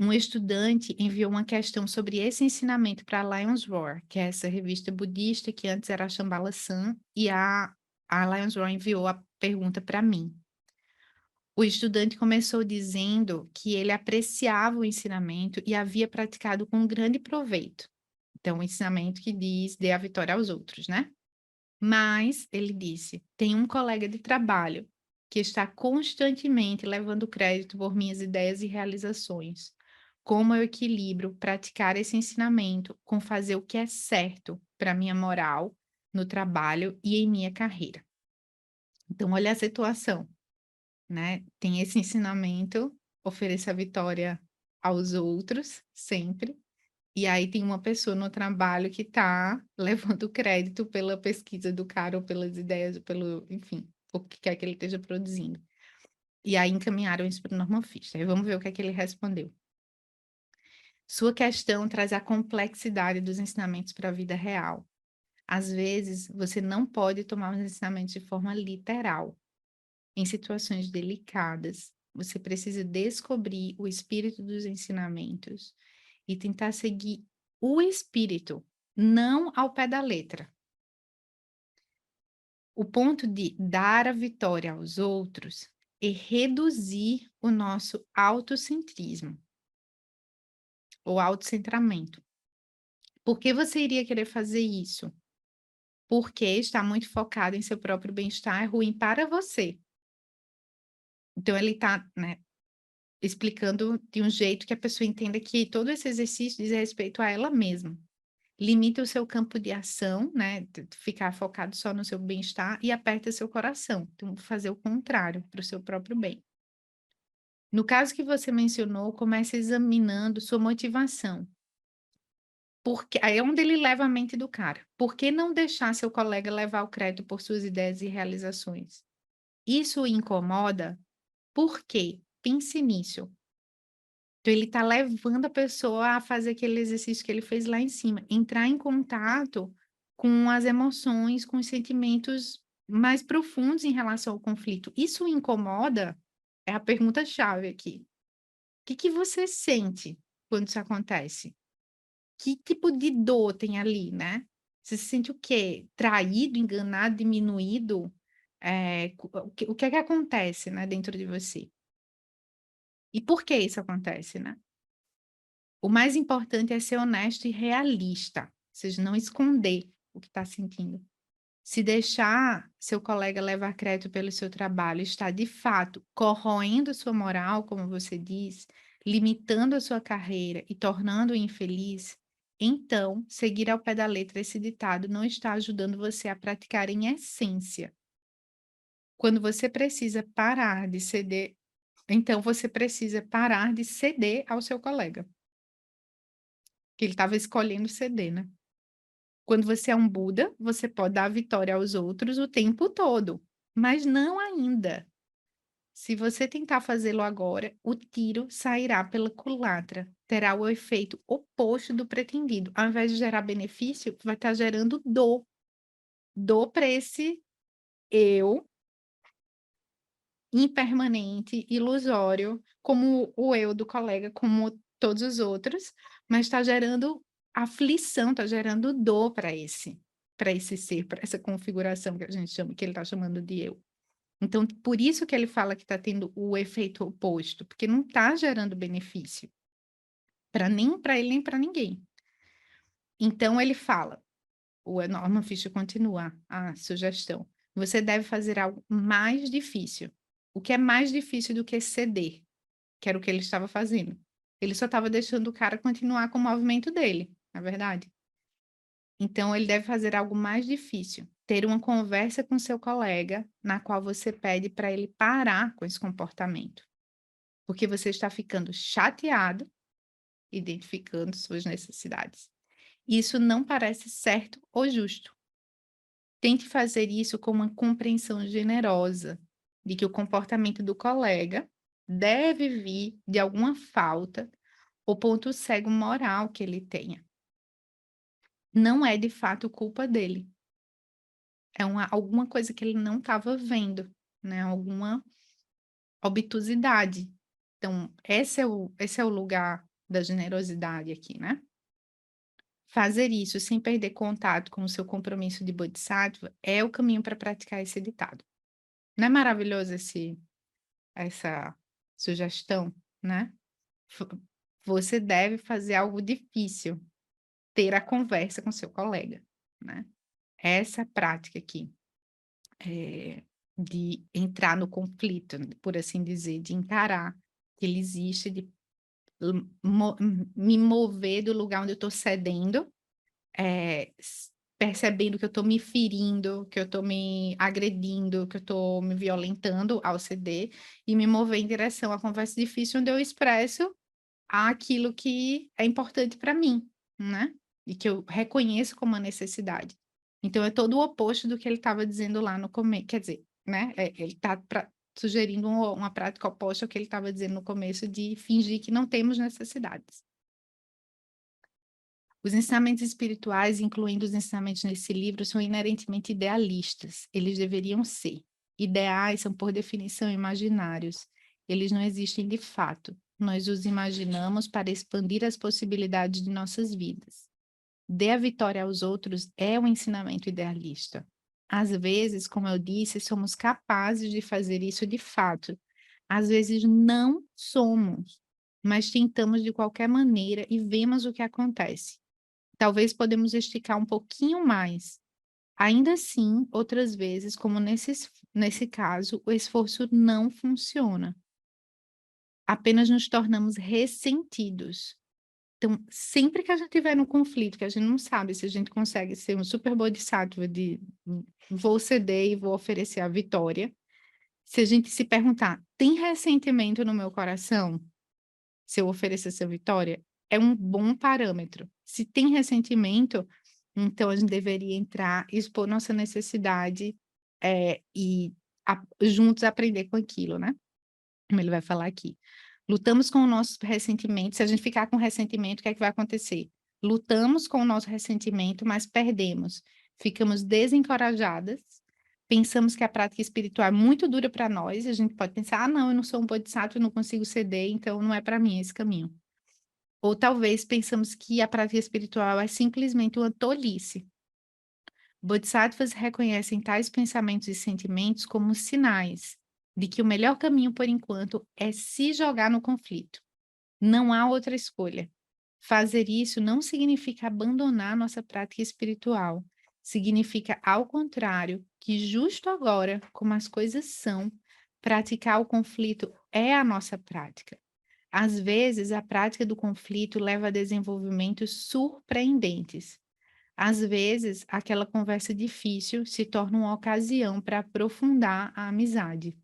Um estudante enviou uma questão sobre esse ensinamento para a Lions Roar, que é essa revista budista que antes era a Shambhala Sun, e a Lions Roar enviou a pergunta para mim. O estudante começou dizendo que ele apreciava o ensinamento e havia praticado com grande proveito. Então, o ensinamento que diz dê a vitória aos outros, né? Mas, ele disse, tem um colega de trabalho que está constantemente levando crédito por minhas ideias e realizações. Como eu equilibro praticar esse ensinamento com fazer o que é certo para minha moral no trabalho e em minha carreira? Então, olha a situação, né? Tem esse ensinamento, ofereça a vitória aos outros, sempre. E aí tem uma pessoa no trabalho que está levando crédito pela pesquisa do cara ou pelas ideias, ou pelo, enfim, o que quer que ele esteja produzindo. E aí encaminharam isso para o Norman Fischer. Aí vamos ver o que é que ele respondeu. Sua questão traz a complexidade dos ensinamentos para a vida real. Às vezes, você não pode tomar os ensinamentos de forma literal. Em situações delicadas, você precisa descobrir o espírito dos ensinamentos e tentar seguir o espírito, não ao pé da letra. O ponto de dar a vitória aos outros é reduzir o nosso autocentrismo ou autocentramento. Por que você iria querer fazer isso? Porque estar muito focado em seu próprio bem-estar é ruim para você. Então ele está, né, explicando de um jeito que a pessoa entenda que todo esse exercício diz respeito a ela mesma. Limita o seu campo de ação, né? Ficar focado só no seu bem-estar e aperta seu coração. Então, fazer o contrário para o seu próprio bem. No caso que você mencionou, comece examinando sua motivação. Porque aí é onde ele leva a mente do cara. Por que não deixar seu colega levar o crédito por suas ideias e realizações? Isso o incomoda? Por quê? Pense nisso. Então, ele está levando a pessoa a fazer aquele exercício que ele fez lá em cima, entrar em contato com as emoções, com os sentimentos mais profundos em relação ao conflito. Isso o incomoda? É a pergunta-chave aqui. O que que você sente quando isso acontece? Que tipo de dor tem ali, né? Você se sente o quê? Traído, enganado, diminuído? O que é que acontece, né, dentro de você? E por que isso acontece, né? O mais importante é ser honesto e realista, ou seja, não esconder o que está sentindo. Se deixar seu colega levar crédito pelo seu trabalho, está de fato corroendo sua moral, como você diz, limitando a sua carreira e tornando-o infeliz, então seguir ao pé da letra esse ditado não está ajudando você a praticar em essência. Quando você precisa parar de ceder, então você precisa parar de ceder ao seu colega, que ele estava escolhendo ceder, né? Quando você é um Buda, você pode dar a vitória aos outros o tempo todo, mas não ainda. Se você tentar fazê-lo agora, o tiro sairá pela culatra, terá o efeito oposto do pretendido. Ao invés de gerar benefício, vai estar gerando dor. Dor para esse eu impermanente, ilusório, como o eu do colega, como todos os outros, mas está gerando aflição, está gerando dor para esse ser, para essa configuração que a gente chama, que ele está chamando de eu. Então, por isso que ele fala que está tendo o efeito oposto, porque não está gerando benefício para nem para ele nem para ninguém. Então ele fala, o Norman Fischer continua a sugestão. Você deve fazer algo mais difícil. O que é mais difícil do que ceder, que era o que ele estava fazendo. Ele só estava deixando o cara continuar com o movimento dele, na verdade. Então, ele deve fazer algo mais difícil. Ter uma conversa com seu colega, na qual você pede para ele parar com esse comportamento. Porque você está ficando chateado, identificando suas necessidades. Isso não parece certo ou justo. Tente fazer isso com uma compreensão generosa de que o comportamento do colega deve vir de alguma falta ou ponto cego moral que ele tenha. Não é de fato culpa dele. É alguma coisa que ele não estava vendo, né? Alguma obtusidade. Então, esse é o lugar da generosidade aqui, né. Fazer isso sem perder contato com o seu compromisso de bodhisattva é o caminho para praticar esse ditado. Não é maravilhoso essa sugestão, né? Vo Você deve fazer algo difícil, ter a conversa com seu colega, né. Essa prática aqui, de entrar no conflito, por assim dizer, de encarar que ele existe, de me mover do lugar onde eu estou cedendo, percebendo que eu estou me ferindo, que eu estou me agredindo, que eu estou me violentando ao ceder, e me mover em direção à conversa difícil, onde eu expresso aquilo que é importante para mim, né, e que eu reconheço como uma necessidade. Então é todo o oposto do que ele estava dizendo lá no começo, quer dizer, né, ele está sugerindo uma prática oposta ao que ele estava dizendo no começo, de fingir que não temos necessidades. Os ensinamentos espirituais, incluindo os ensinamentos nesse livro, são inerentemente idealistas. Eles deveriam ser. Ideais são, por definição, imaginários. Eles não existem de fato. Nós os imaginamos para expandir as possibilidades de nossas vidas. Dê a vitória aos outros é um ensinamento idealista. Às vezes, como eu disse, somos capazes de fazer isso de fato. Às vezes não somos, mas tentamos de qualquer maneira e vemos o que acontece. Talvez podemos esticar um pouquinho mais. Ainda assim, outras vezes, como nesse caso, o esforço não funciona. Apenas nos tornamos ressentidos. Então, sempre que a gente tiver no conflito, que a gente não sabe se a gente consegue ser um super bodhisattva de vou ceder e vou oferecer a vitória, se a gente se perguntar, tem ressentimento no meu coração? Se eu oferecer essa vitória, é um bom parâmetro. Se tem ressentimento, então a gente deveria entrar, expor nossa necessidade, e juntos aprender com aquilo, né? Como ele vai falar aqui. Lutamos com o nosso ressentimento. Se a gente ficar com ressentimento, o que é que vai acontecer? Lutamos com o nosso ressentimento, mas perdemos. Ficamos desencorajadas, pensamos que a prática espiritual é muito dura para nós, e a gente pode pensar, ah, não, eu não sou um bodhisattva, eu não consigo ceder, então não é para mim esse caminho. Ou talvez pensamos que a prática espiritual é simplesmente uma tolice. Bodhisattvas reconhecem tais pensamentos e sentimentos como sinais de que o melhor caminho, por enquanto, é se jogar no conflito. Não há outra escolha. Fazer isso não significa abandonar nossa prática espiritual. Significa, ao contrário, que justo agora, como as coisas são, praticar o conflito é a nossa prática. Às vezes, a prática do conflito leva a desenvolvimentos surpreendentes. Às vezes, aquela conversa difícil se torna uma ocasião para aprofundar a amizade.